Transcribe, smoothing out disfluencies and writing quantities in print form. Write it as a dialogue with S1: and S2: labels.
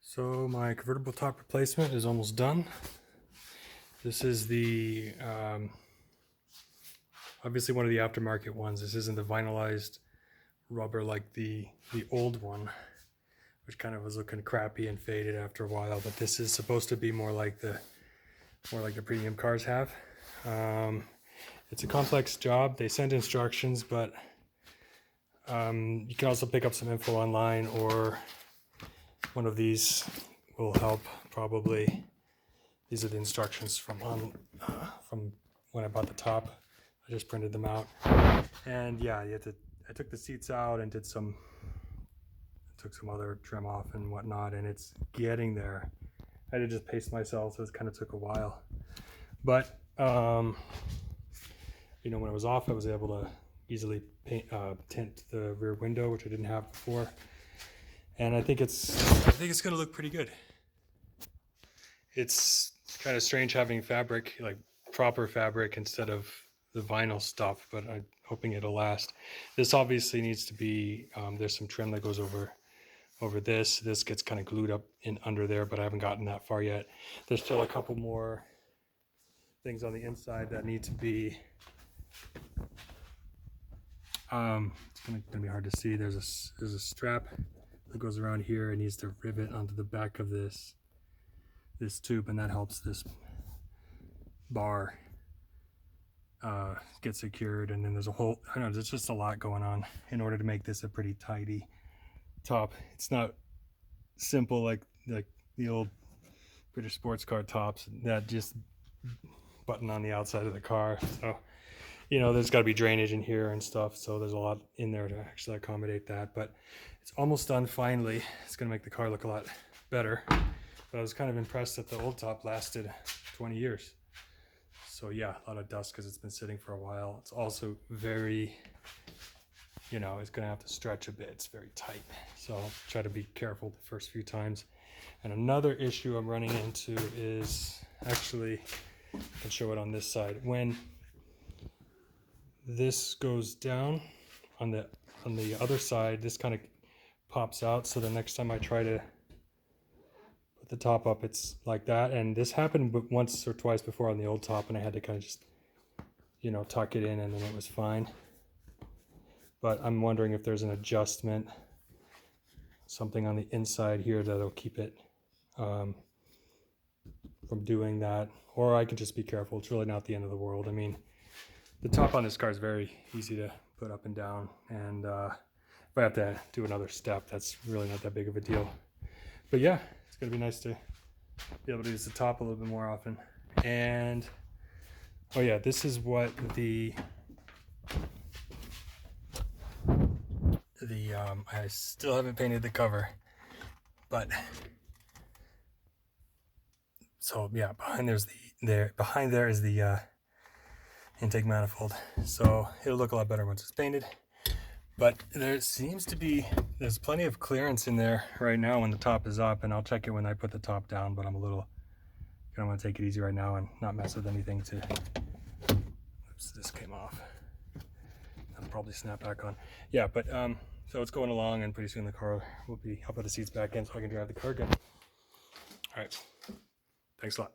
S1: So my convertible top replacement is almost done. This is the obviously one of the aftermarket ones. This isn't the vinylized rubber like the old one, which kind of was looking crappy and faded after a while. But this is supposed to be more like the premium cars have. It's a complex job. They send instructions, but you can also pick up some info online, or one of these will help probably. These are the instructions from when I bought the top. I just printed them out, and yeah, I took the seats out and took some other trim off and whatnot, and it's getting there. I had to just pace myself, so it kind of took a while, but you know, when it was off, I was able to easily tint the rear window, which I didn't have before, and I think it's gonna look pretty good. It's kind of strange having fabric, like proper fabric, instead of the vinyl stuff, but I'm hoping it'll last. This obviously needs to be, there's some trim that goes over this. This gets kind of glued up in under there, but I haven't gotten that far yet. There's still a couple more things on the inside that need to be, it's gonna be hard to see. There's a strap that goes around here. It needs to rivet onto the back of this tube, and that helps this bar get secured. And then there's a whole, I don't know, there's just a lot going on in order to make this a pretty tidy top. It's not simple like the old British sports car tops that just button on the outside of the car. So, you know, there's got to be drainage in here and stuff, so there's a lot in there to actually accommodate that. But it's almost done finally. It's going to make the car look a lot better. But I was kind of impressed that the old top lasted 20 years. So yeah, a lot of dust because it's been sitting for a while. It's also very, you know, it's going to have to stretch a bit. It's very tight. So I'll try to be careful the first few times. And another issue I'm running into is, actually, I can show it on this side. When this goes down on the other side, this kind of pops out. So the next time I try to put the top up, it's like that. And this happened once or twice before on the old top, and I had to kind of just, you know, tuck it in, and then it was fine. But I'm wondering if there's an adjustment, something on the inside here that'll keep it from doing that, or I can just be careful. It's really not the end of the world. I mean, the top on this car is very easy to put up and down, and if I have to do another step, that's really not that big of a deal. But yeah, it's gonna be nice to be able to use the top a little bit more often. And oh yeah, this is what I still haven't painted the cover, but so yeah, behind there is the intake manifold, so it'll look a lot better once it's painted. But there seems to be, there's plenty of clearance in there right now when the top is up, and I'll check it when I put the top down, but I'm a little, I want to take it easy right now and not mess with anything to, oops, this came off. I'll probably snap back on. Yeah, but so it's going along, and pretty soon the car will be, I'll put the seats back in so I can drive the car again. All right, thanks a lot.